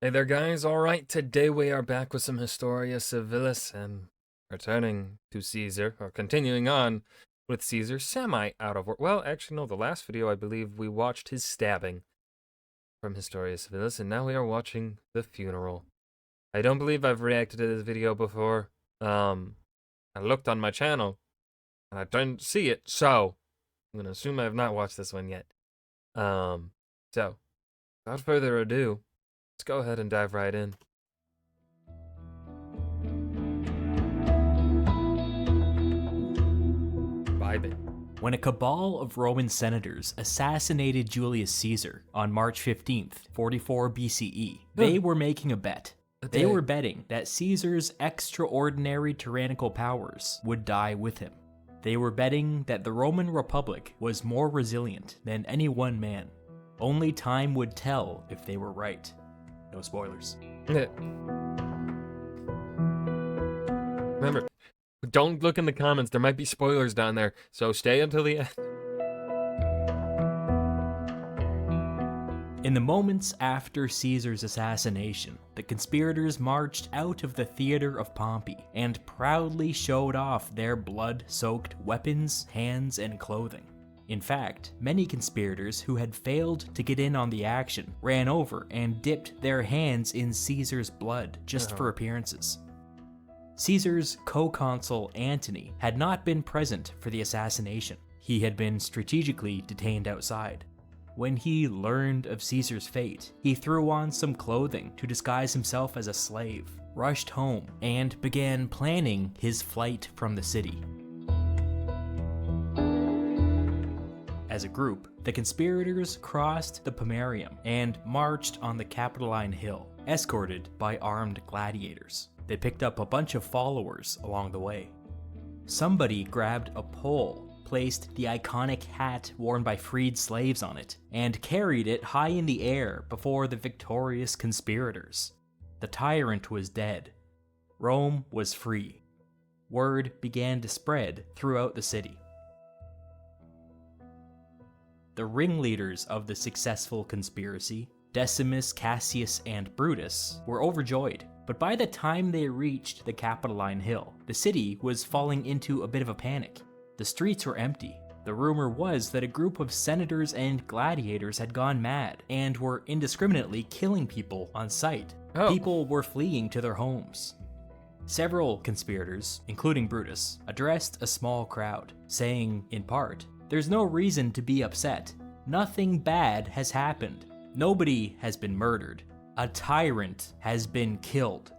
Hey there, guys. All right, today we are back with some Historia Civilis and returning to Caesar, or continuing on with Caesar, semi out of work. Well, actually, no, the last video I believe we watched his stabbing from Historia Civilis, and now we are watching the funeral. I don't believe I've reacted to this video before. I looked on my channel and I didn't see it, so I'm gonna assume I have not watched this one yet. So without further ado, let's go ahead and dive right in. Vibing. When a cabal of Roman senators assassinated Julius Caesar on March 15th, 44 BCE, they were making a bet. They were betting that Caesar's extraordinary tyrannical powers would die with him. They were betting that the Roman Republic was more resilient than any one man. Only time would tell if they were right. No spoilers. Remember, don't look in the comments. There might be spoilers down there, so stay until the end. In the moments after Caesar's assassination, the conspirators marched out of the theater of Pompey and proudly showed off their blood-soaked weapons, hands, and clothing. In fact, many conspirators who had failed to get in on the action ran over and dipped their hands in Caesar's blood just for appearances. Caesar's co-consul Antony had not been present for the assassination. He had been strategically detained outside. When he learned of Caesar's fate, he threw on some clothing to disguise himself as a slave, rushed home, and began planning his flight from the city. As a group, the conspirators crossed the Pomerium and marched on the Capitoline Hill, escorted by armed gladiators. They picked up a bunch of followers along the way. Somebody grabbed a pole, placed the iconic hat worn by freed slaves on it, and carried it high in the air before the victorious conspirators. The tyrant was dead. Rome was free. Word began to spread throughout the city. The ringleaders of the successful conspiracy, Decimus, Cassius, and Brutus, were overjoyed. But by the time they reached the Capitoline Hill, the city was falling into a bit of a panic. The streets were empty. The rumor was that a group of senators and gladiators had gone mad and were indiscriminately killing people on sight. People were fleeing to their homes. Several conspirators, including Brutus, addressed a small crowd, saying, in part, "There's no reason to be upset. Nothing bad has happened. Nobody has been murdered. A tyrant has been killed."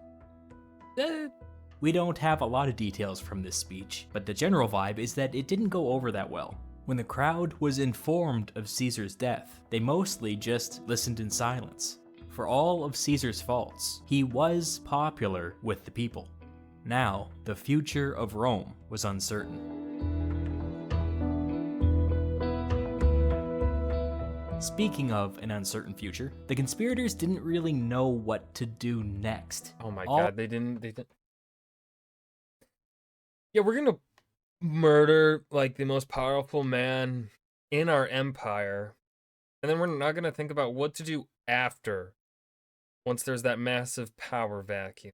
We don't have a lot of details from this speech, but the general vibe is that it didn't go over that well. When the crowd was informed of Caesar's death, they mostly just listened in silence. For all of Caesar's faults, he was popular with the people. Now, the future of Rome was uncertain. Speaking of an uncertain future, the conspirators didn't really know what to do next. Oh my god, they didn't. Yeah, we're gonna murder, like, the most powerful man in our empire, and then we're not gonna think about what to do after, once there's that massive power vacuum.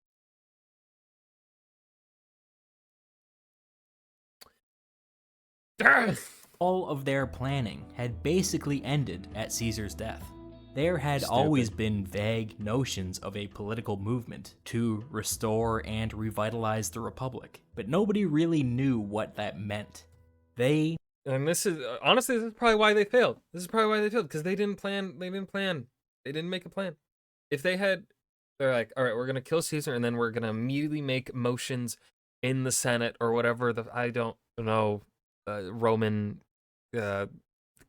All of their planning had basically ended at Caesar's death. There had always been vague notions of a political movement to restore and revitalize the Republic, but nobody really knew what that meant. And this is, honestly, this is probably why they failed. This is probably why they failed, because they didn't make a plan. If they had, they're like, all right, we're gonna kill Caesar, and then we're gonna immediately make motions in the Senate, or whatever, I don't know, Roman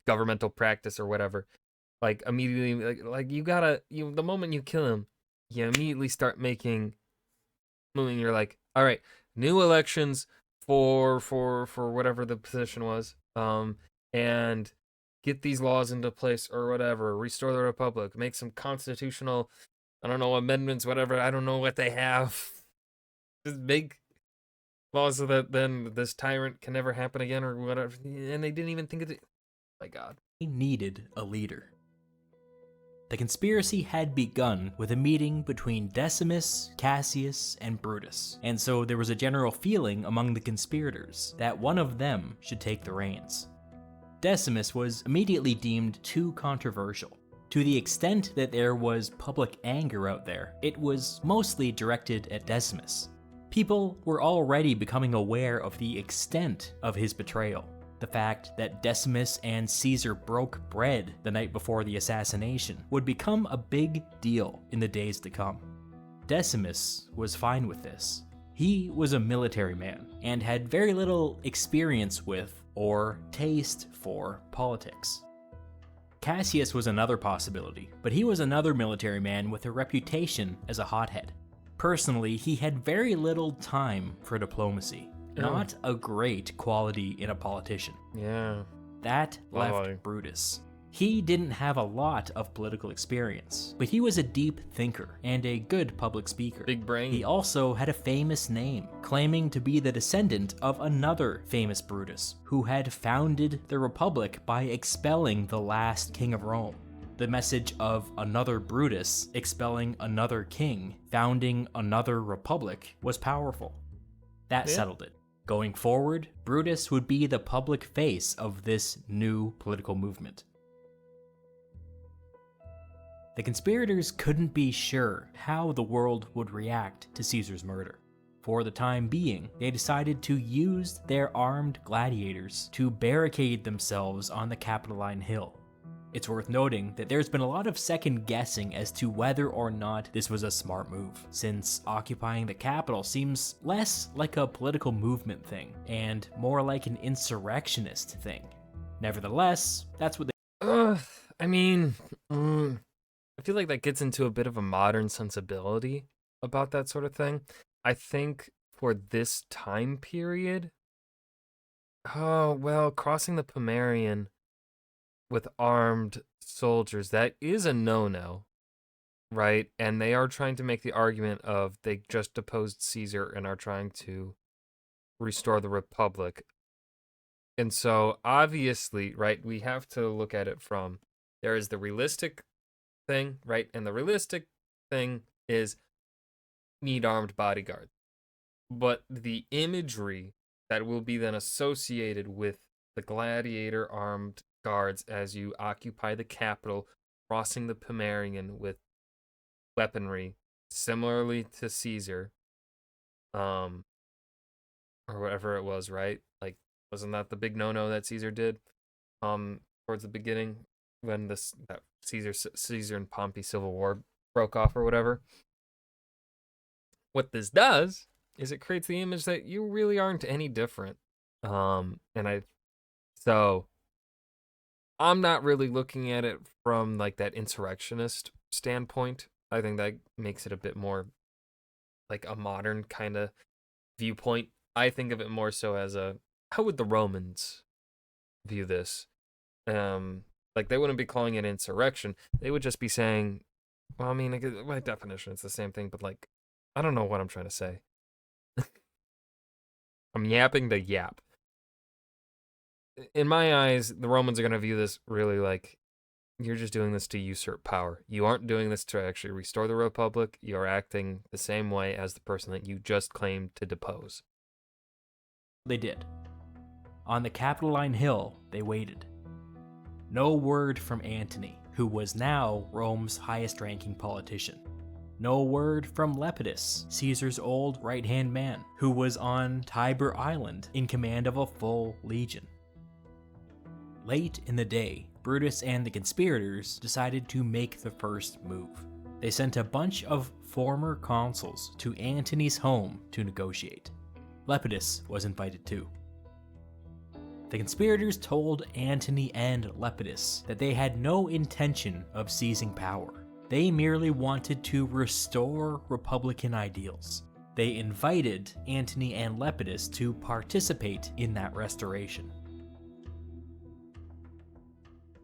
governmental practice or whatever. Like, immediately, like the moment you kill him, you immediately start moving. You're like, all right, new elections for whatever the position was, and get these laws into place or whatever, restore the republic, make some constitutional, I don't know, amendments, whatever, I don't know what they have. Just make laws so that then this tyrant can never happen again or whatever, and they didn't even think of it. My god. They needed a leader. The conspiracy had begun with a meeting between Decimus, Cassius, and Brutus, and so there was a general feeling among the conspirators that one of them should take the reins. Decimus was immediately deemed too controversial. To the extent that there was public anger out there, it was mostly directed at Decimus. People were already becoming aware of the extent of his betrayal. The fact that Decimus and Caesar broke bread the night before the assassination would become a big deal in the days to come. Decimus was fine with this. He was a military man and had very little experience with or taste for politics. Cassius was another possibility, but he was another military man with a reputation as a hothead. Personally, he had very little time for diplomacy. Not a great quality in a politician. Yeah. That left Brutus. He didn't have a lot of political experience, but he was a deep thinker and a good public speaker. Big brain. He also had a famous name, claiming to be the descendant of another famous Brutus, who had founded the Republic by expelling the last king of Rome. The message of another Brutus expelling another king, founding another republic, was powerful. That settled it. Going forward, Brutus would be the public face of this new political movement. The conspirators couldn't be sure how the world would react to Caesar's murder. For the time being, they decided to use their armed gladiators to barricade themselves on the Capitoline Hill. It's worth noting that there's been a lot of second guessing as to whether or not this was a smart move, since occupying the Capitol seems less like a political movement thing, and more like an insurrectionist thing. Nevertheless, that's what they— I mean, I feel like that gets into a bit of a modern sensibility about that sort of thing. I think for this time period, crossing the Pomerian with armed soldiers, that is a no-no, right? And they are trying to make the argument of they just deposed Caesar and are trying to restore the Republic. And so obviously, right, we have to look at it from, there is the realistic thing, right? And the realistic thing is need armed bodyguards. But the imagery that will be then associated with the gladiator armed guards as you occupy the capital, crossing the Pomerian with weaponry, similarly to Caesar, or whatever it was, right? Like, wasn't that the big no-no that Caesar did, towards the beginning when that Caesar and Pompey civil war broke off or whatever? What this does is it creates the image that you really aren't any different, so I'm not really looking at it from like that insurrectionist standpoint. I think that makes it a bit more like a modern kind of viewpoint. I think of it more so as how would the Romans view this? Like they wouldn't be calling it insurrection. They would just be saying, well, I mean, by definition, it's the same thing, but like, I don't know what I'm trying to say. I'm yapping to yap. In my eyes, the Romans are going to view this really like, you're just doing this to usurp power. You aren't doing this to actually restore the Republic. You're acting the same way as the person that you just claimed to depose. They did. On the Capitoline Hill, they waited. No word from Antony, who was now Rome's highest-ranking politician. No word from Lepidus, Caesar's old right-hand man, who was on Tiber Island in command of a full legion. Late in the day, Brutus and the conspirators decided to make the first move. They sent a bunch of former consuls to Antony's home to negotiate. Lepidus was invited too. The conspirators told Antony and Lepidus that they had no intention of seizing power. They merely wanted to restore Republican ideals. They invited Antony and Lepidus to participate in that restoration.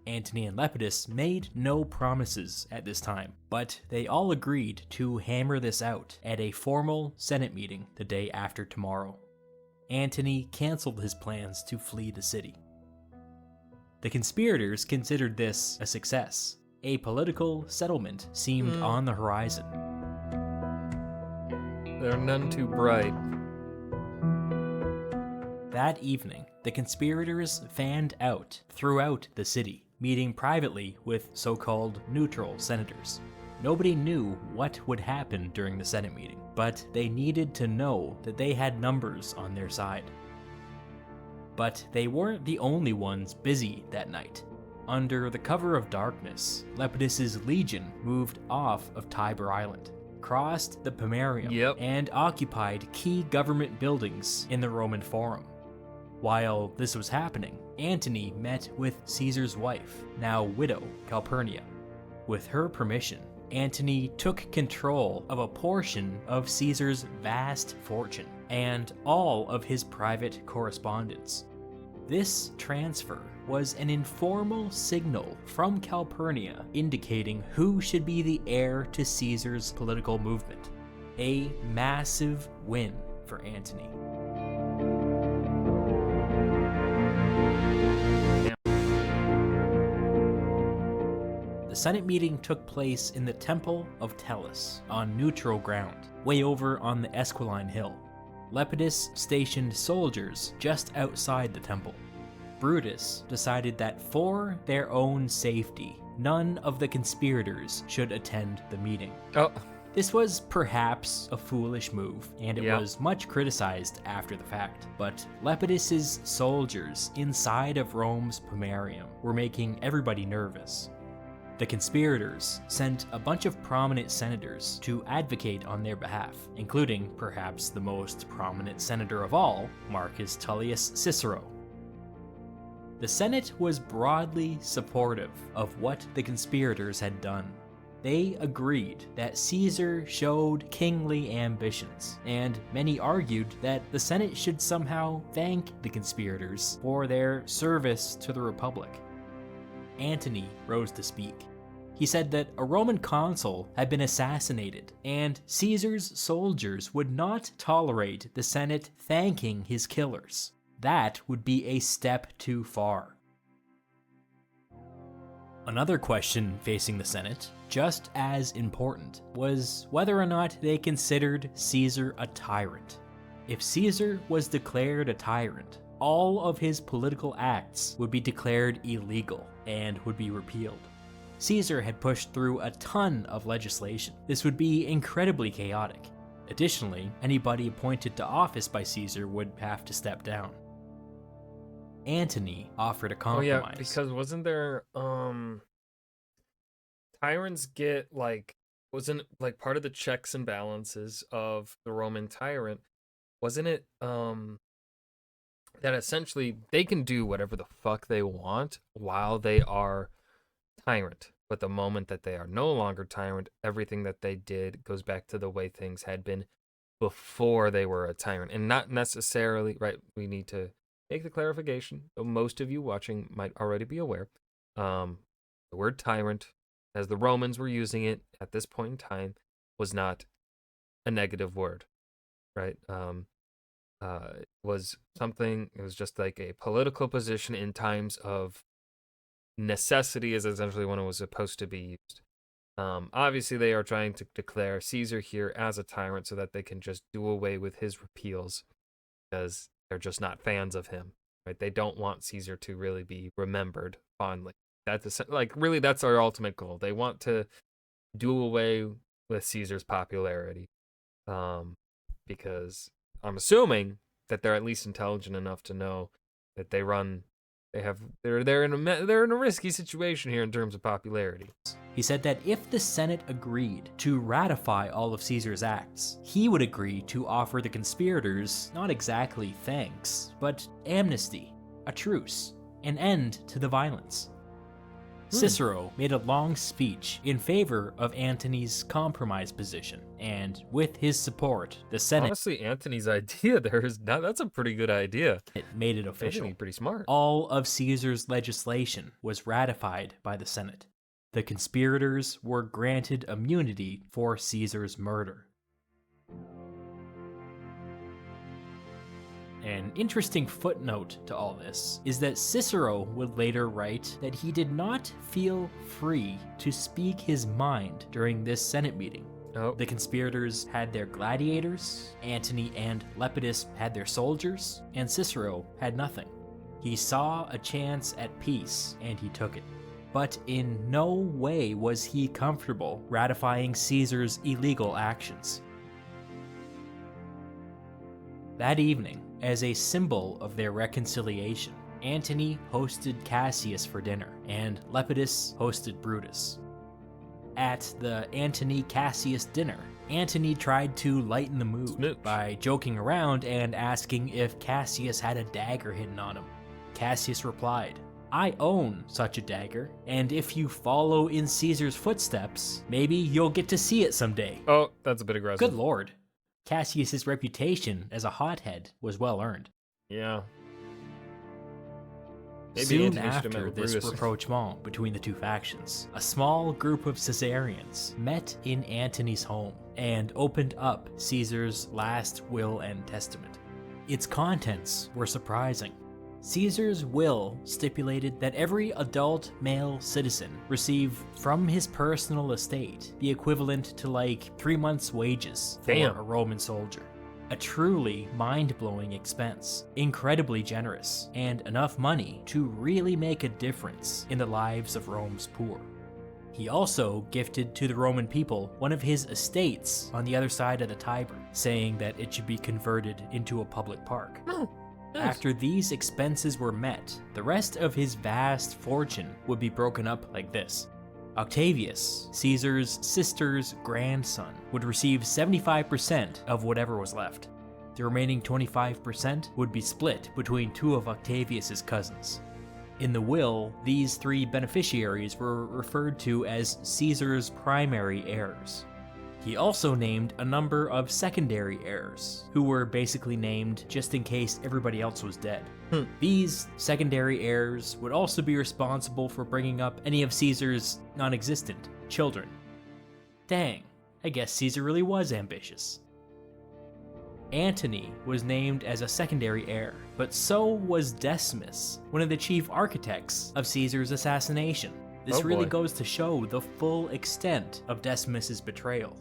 Antony and Lepidus made no promises at this time, but they all agreed to hammer this out at a formal Senate meeting the day after tomorrow. Antony canceled his plans to flee the city. The conspirators considered this a success. A political settlement seemed on the horizon. They're none too bright. That evening, the conspirators fanned out throughout the city, meeting privately with so-called neutral senators. Nobody knew what would happen during the Senate meeting, but they needed to know that they had numbers on their side. But they weren't the only ones busy that night. Under the cover of darkness, Lepidus's legion moved off of Tiber Island, crossed the Pomerium, and occupied key government buildings in the Roman Forum. While this was happening, Antony met with Caesar's wife, now widow, Calpurnia. With her permission, Antony took control of a portion of Caesar's vast fortune and all of his private correspondence. This transfer was an informal signal from Calpurnia indicating who should be the heir to Caesar's political movement. A massive win for Antony. The Senate meeting took place in the Temple of Tellus, on neutral ground, way over on the Esquiline Hill. Lepidus stationed soldiers just outside the temple. Brutus decided that for their own safety, none of the conspirators should attend the meeting. This was perhaps a foolish move, and it was much criticized after the fact, but Lepidus's soldiers inside of Rome's Pomerium were making everybody nervous. The conspirators sent a bunch of prominent senators to advocate on their behalf, including perhaps the most prominent senator of all, Marcus Tullius Cicero. The Senate was broadly supportive of what the conspirators had done. They agreed that Caesar showed kingly ambitions, and many argued that the Senate should somehow thank the conspirators for their service to the Republic. Antony rose to speak. He said that a Roman consul had been assassinated, and Caesar's soldiers would not tolerate the Senate thanking his killers. That would be a step too far. Another question facing the Senate, just as important, was whether or not they considered Caesar a tyrant. If Caesar was declared a tyrant, all of his political acts would be declared illegal and would be repealed. Caesar had pushed through a ton of legislation. This would be incredibly chaotic. Additionally, anybody appointed to office by Caesar would have to step down. Antony offered a compromise. Oh yeah, because wasn't there tyrants get wasn't part of the checks and balances of the Roman tyrant, wasn't it that essentially they can do whatever the fuck they want while they are tyrant, but the moment that they are no longer tyrant, everything that they did goes back to the way things had been before they were a tyrant. And not necessarily, right, we need to make the clarification, though most of you watching might already be aware, the word tyrant, as the Romans were using it at this point in time, was not a negative word, right? It was something, it was just like a political position in times of necessity is essentially when it was supposed to be used. Obviously, they are trying to declare Caesar here as a tyrant so that they can just do away with his repeals because they're just not fans of him, right? They don't want Caesar to really be remembered fondly. That's really that's our ultimate goal. They want to do away with Caesar's popularity, because I'm assuming that they're at least intelligent enough to know that they're in a risky situation here in terms of popularity. He said that if the Senate agreed to ratify all of Caesar's acts, he would agree to offer the conspirators not exactly thanks, but amnesty, a truce, an end to the violence. Cicero made a long speech in favor of Antony's compromise position, and with his support, the Senate... Honestly, Antony's idea there is not, that's a pretty good idea. It made it official. Antony, pretty smart. All of Caesar's legislation was ratified by the Senate. The conspirators were granted immunity for Caesar's murder. An interesting footnote to all this is that Cicero would later write that he did not feel free to speak his mind during this Senate meeting. Oh. The conspirators had their gladiators, Antony and Lepidus had their soldiers, and Cicero had nothing. He saw a chance at peace, and he took it. But in no way was he comfortable ratifying Caesar's illegal actions. That evening, as a symbol of their reconciliation, Antony hosted Cassius for dinner, and Lepidus hosted Brutus. At the Antony-Cassius dinner, Antony tried to lighten the mood Smooch. by joking around and asking if Cassius had a dagger hidden on him. Cassius replied, "I own such a dagger, and if you follow in Caesar's footsteps, maybe you'll get to see it someday." Oh, that's a bit aggressive. Good lord. Cassius's reputation as a hothead was well earned. Yeah. Maybe Soon Antony should have met after with this Brutus. rapprochement between the two factions, a small group of Caesarians met in Antony's home and opened up Caesar's last will and testament. Its contents were surprising. Caesar's will stipulated that every adult male citizen receive from his personal estate the equivalent to like 3 months' wages for Damn. a Roman soldier. A truly mind-blowing expense, incredibly generous, and enough money to really make a difference in the lives of Rome's poor. He also gifted to the Roman people one of his estates on the other side of the Tiber, saying that it should be converted into a public park. Oh, nice. After these expenses were met, the rest of his vast fortune would be broken up like this. Octavius, Caesar's sister's grandson, would receive 75% of whatever was left. The remaining 25% would be split between 2 of Octavius's cousins. In the will, these 3 beneficiaries were referred to as Caesar's primary heirs. He also named a number of secondary heirs, who were basically named just in case everybody else was dead. These secondary heirs would also be responsible for bringing up any of Caesar's non-existent children. Dang, I guess Caesar really was ambitious. Antony was named as a secondary heir, but so was Decimus, one of the chief architects of Caesar's assassination. This Oh really boy. goes to show the full extent of Decimus's betrayal.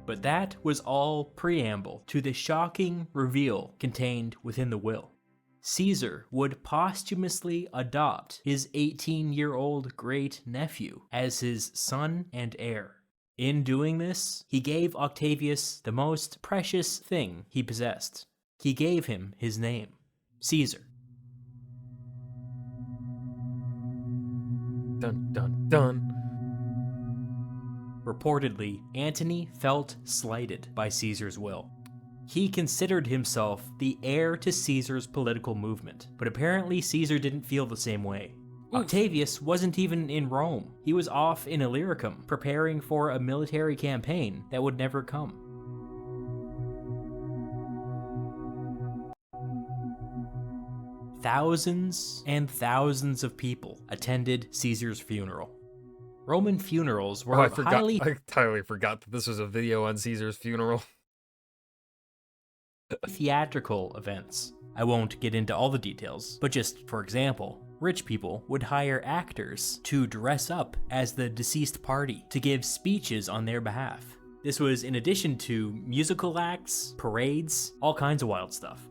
But that was all preamble to the shocking reveal contained within the will. Caesar would posthumously adopt his 18-year-old great-nephew as his son and heir. In doing this, he gave Octavius the most precious thing he possessed. He gave him his name, Caesar. Dun dun dun. Reportedly, Antony felt slighted by Caesar's will. He considered himself the heir to Caesar's political movement, but apparently Caesar didn't feel the same way. Octavius wasn't even in Rome. He was off in Illyricum, preparing for a military campaign that would never come. Thousands and thousands of people attended Caesar's funeral. Roman funerals were Oh, I forgot. highly I entirely forgot that this was a video on Caesar's funeral. theatrical events. I won't get into all the details, but just for example, rich people would hire actors to dress up as the deceased party to give speeches on their behalf. This was in addition to musical acts, parades, all kinds of wild stuff.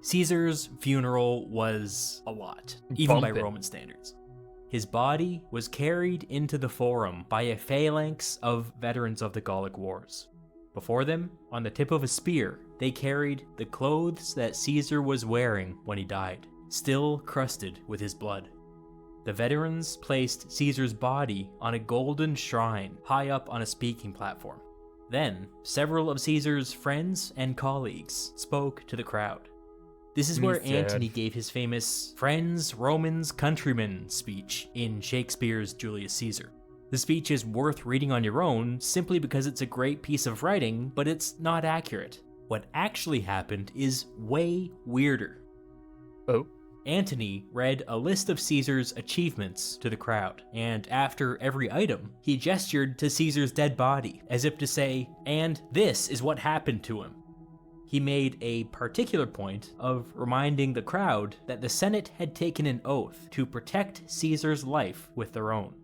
Caesar's funeral was a lot, even by Bumpin'. Roman standards. His body was carried into the Forum by a phalanx of veterans of the Gallic Wars. Before them, on the tip of a spear, they carried the clothes that Caesar was wearing when he died, still crusted with his blood. The veterans placed Caesar's body on a golden shrine high up on a speaking platform. Then, several of Caesar's friends and colleagues spoke to the crowd. This is where He's dead. Antony gave his famous Friends, Romans, Countrymen speech in Shakespeare's Julius Caesar. The speech is worth reading on your own simply because it's a great piece of writing, but it's not accurate. What actually happened is way weirder. Oh. Antony read a list of Caesar's achievements to the crowd, and after every item, he gestured to Caesar's dead body, as if to say, "And this is what happened to him." He made a particular point of reminding the crowd that the Senate had taken an oath to protect Caesar's life with their own.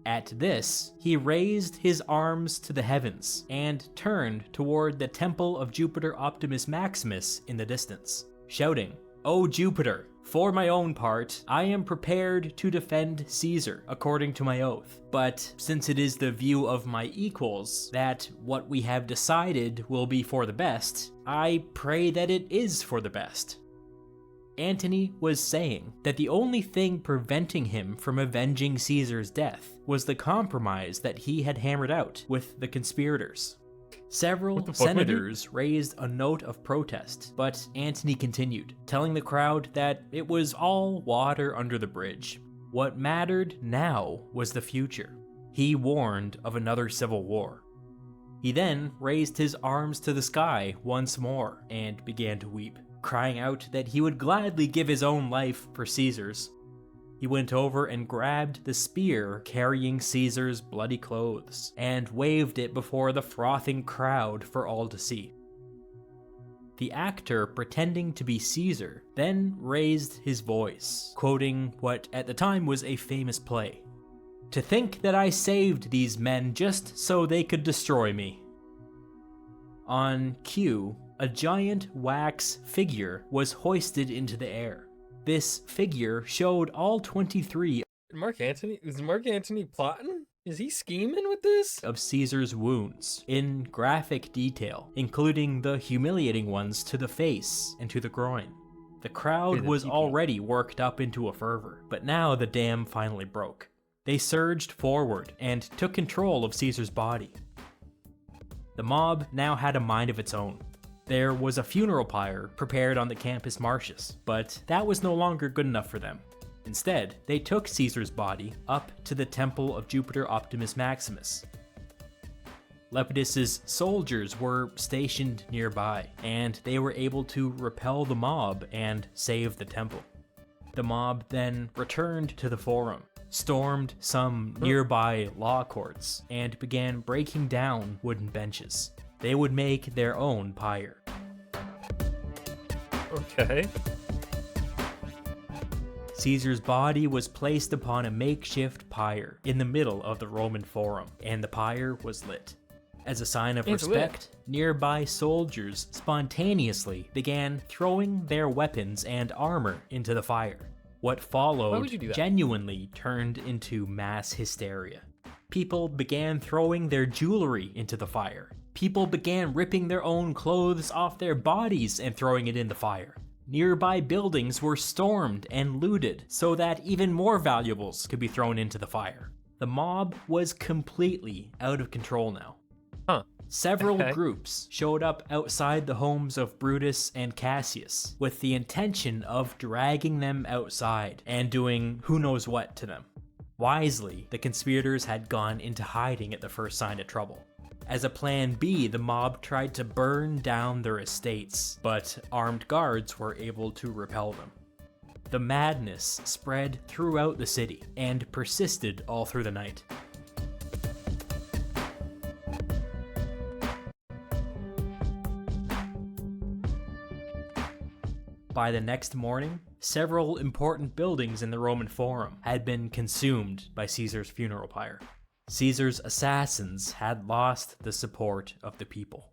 At this, he raised his arms to the heavens and turned toward the temple of Jupiter Optimus Maximus in the distance, shouting, "O Jupiter, for my own part, I am prepared to defend Caesar according to my oath. But since it is the view of my equals that what we have decided will be for the best, I pray that it is for the best." Antony was saying that the only thing preventing him from avenging Caesar's death was the compromise that he had hammered out with the conspirators. Several senators raised a note of protest, but Antony continued, telling the crowd that it was all water under the bridge. What mattered now was the future. He warned of another civil war. He then raised his arms to the sky once more and began to weep, crying out that he would gladly give his own life for Caesar's. He went over and grabbed the spear carrying Caesar's bloody clothes and waved it before the frothing crowd for all to see. The actor pretending to be Caesar then raised his voice, quoting what at the time was a famous play. "To think that I saved these men just so they could destroy me." On cue, a giant wax figure was hoisted into the air. This figure showed all 23 Is Mark Antony plotting? Is he scheming with this? of Caesar's wounds in graphic detail, including the humiliating ones to the face and to the groin. The crowd was already worked up into a fervor, but now the dam finally broke. They surged forward and took control of Caesar's body. The mob now had a mind of its own. There was a funeral pyre prepared on the Campus Martius, but that was no longer good enough for them. Instead, they took Caesar's body up to the temple of Jupiter Optimus Maximus. Lepidus's soldiers were stationed nearby, and they were able to repel the mob and save the temple. The mob then returned to the Forum, stormed some nearby law courts, and began breaking down wooden benches. They would make their own pyre. Okay. Caesar's body was placed upon a makeshift pyre in the middle of the Roman Forum, and the pyre was lit. As a sign of respect, nearby soldiers spontaneously began throwing their weapons and armor into the fire. What followed genuinely turned into mass hysteria. People began throwing their jewelry into the fire. People began ripping their own clothes off their bodies and throwing it in the fire. Nearby buildings were stormed and looted so that even more valuables could be thrown into the fire. The mob was completely out of control now. Several groups showed up outside the homes of Brutus and Cassius with the intention of dragging them outside and doing who knows what to them. Wisely, the conspirators had gone into hiding at the first sign of trouble. As a plan B, the mob tried to burn down their estates, but armed guards were able to repel them. The madness spread throughout the city and persisted all through the night. By the next morning, several important buildings in the Roman Forum had been consumed by Caesar's funeral pyre. Caesar's assassins had lost the support of the people.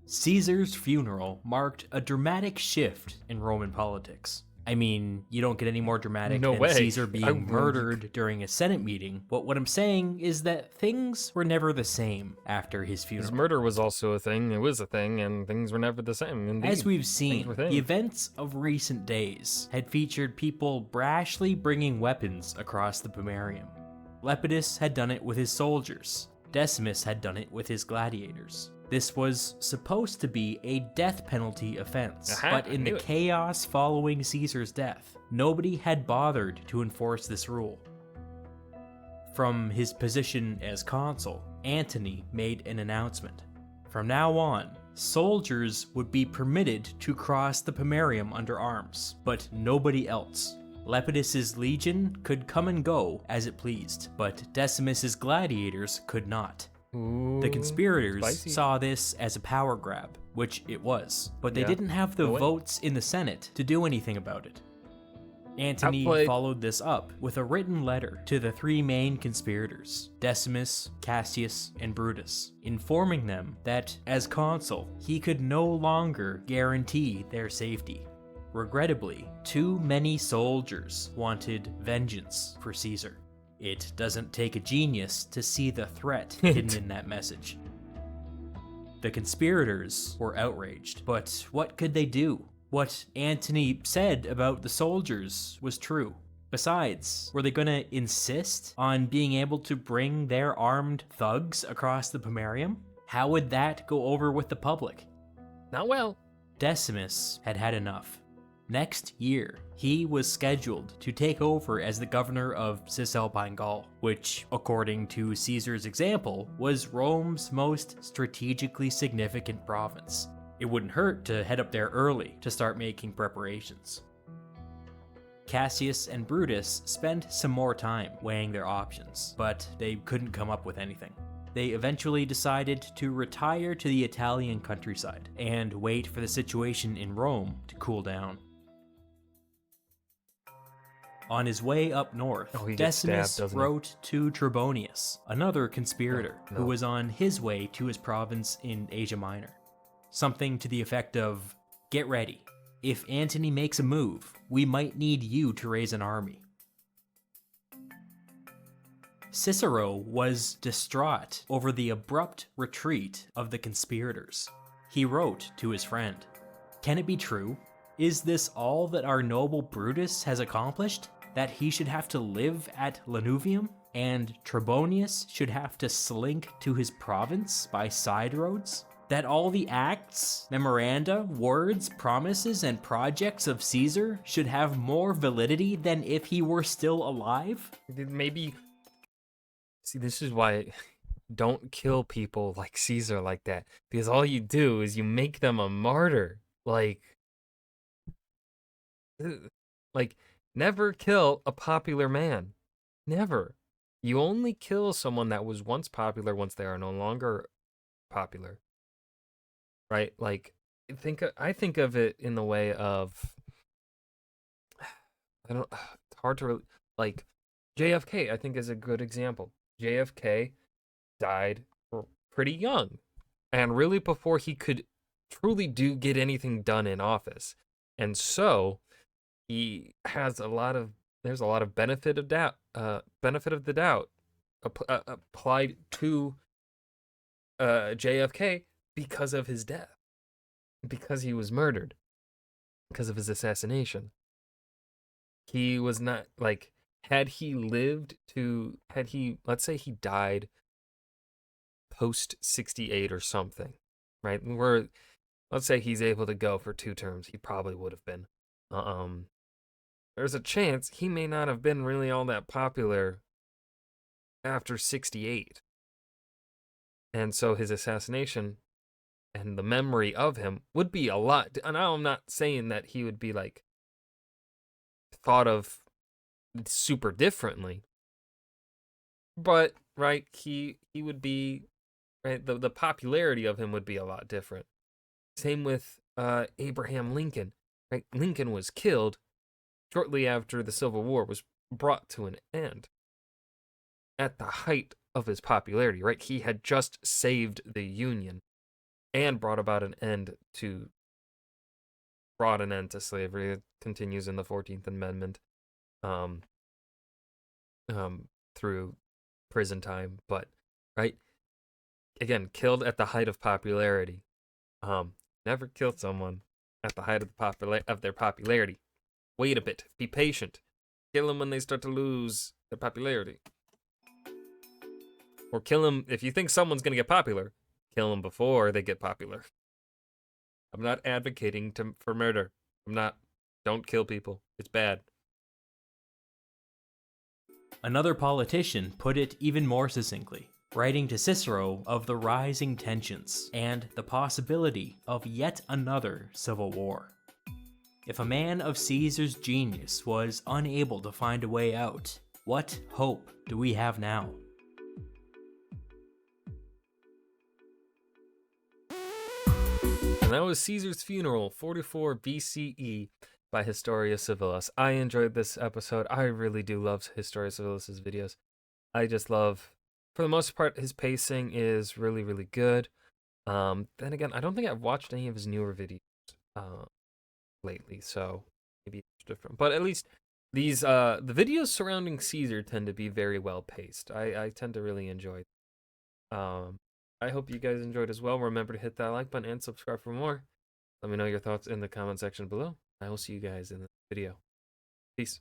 Caesar's funeral marked a dramatic shift in Roman politics. I mean, you don't get any more dramatic than Caesar being murdered during a Senate meeting, but what I'm saying is that things were never the same after his funeral. His murder was also a thing, it was a thing, and things were never the same. Indeed. As we've seen, the events of recent days had featured people brashly bringing weapons across the Pomerium. Lepidus had done it with his soldiers. Decimus had done it with his gladiators. This was supposed to be a death penalty offense, but in the chaos following Caesar's death, nobody had bothered to enforce this rule. From his position as consul, Antony made an announcement. From now on, soldiers would be permitted to cross the Pomerium under arms, but nobody else. Lepidus's legion could come and go as it pleased, but Decimus's gladiators could not. The Ooh, conspirators spicy. saw this as a power grab, which it was, but they Yeah, didn't have the no way. votes in the Senate to do anything about it. Antony Outplayed. followed this up with a written letter to the three main conspirators, Decimus, Cassius, and Brutus, informing them that, as consul, he could no longer guarantee their safety. Regrettably, too many soldiers wanted vengeance for Caesar. It doesn't take a genius to see the threat hidden in that message. The conspirators were outraged, but what could they do? What Antony said about the soldiers was true. Besides, were they gonna insist on being able to bring their armed thugs across the Pomerium? How would that go over with the public? Not well. Decimus had had enough. Next year, he was scheduled to take over as the governor of Cisalpine Gaul, which, according to Caesar's example, was Rome's most strategically significant province. It wouldn't hurt to head up there early to start making preparations. Cassius and Brutus spent some more time weighing their options, but they couldn't come up with anything. They eventually decided to retire to the Italian countryside and wait for the situation in Rome to cool down. On his way up north, he gets Decimus stabbed, doesn't he? wrote to Trebonius, another conspirator No. who was on his way to his province in Asia Minor. Something to the effect of, "Get ready. If Antony makes a move, we might need you to raise an army." Cicero was distraught over the abrupt retreat of the conspirators. He wrote to his friend, "Can it be true? Is this all that our noble Brutus has accomplished? That he should have to live at Lanuvium, and Trebonius should have to slink to his province by side roads? That all the acts, memoranda, words, promises, and projects of Caesar should have more validity than if he were still alive?" Maybe. See, this is why don't kill people like Caesar like that. Because all you do is you make them a martyr. Like, never kill a popular man. Never. You only kill someone that was once popular once they are no longer popular. Right? Like, I think of it in the way of, it's hard to, like, JFK, I think, is a good example. JFK died pretty young, and really before he could truly get anything done in office. And so he has there's a lot of benefit of the doubt applied to JFK because of his death, because he was murdered, because of his assassination. He was not, like, let's say he died post 68 or something, right? Let's say he's able to go for 2 terms. He probably would have been. There's a chance he may not have been really all that popular after 68. And so his assassination and the memory of him would be a lot. And I'm not saying that he would be, like, thought of super differently, but right, he would be, right, the popularity of him would be a lot different. Same with Abraham Lincoln, right? Lincoln was killed shortly after the Civil War was brought to an end, at the height of his popularity, right? He had just saved the Union and brought an end to slavery. It continues in the 14th Amendment through prison time, but right, again, killed at the height of popularity. Never kill someone at the height of their popularity. Wait a bit, be patient. Kill them when they start to lose their popularity, or kill them if you think someone's gonna get popular. Kill them before they get popular. I'm not advocating for murder. Don't kill people. It's bad. Another politician put it even more succinctly, writing to Cicero of the rising tensions and the possibility of yet another civil war. If a man of Caesar's genius was unable to find a way out, what hope do we have now? that was Caesar's Funeral, 44 BCE by Historia Civilis. I enjoyed this episode. I really do love Historia Civilis's videos. I just love, for the most part, his pacing is really, really good. Then again, I don't think I've watched any of his newer videos lately, so maybe it's different. But at least these the videos surrounding Caesar tend to be very well paced. I tend to really enjoy I hope you guys enjoyed as well. Remember to hit that like button and subscribe for more. Let me know your thoughts in the comment section below. I will see you guys in the video. Peace.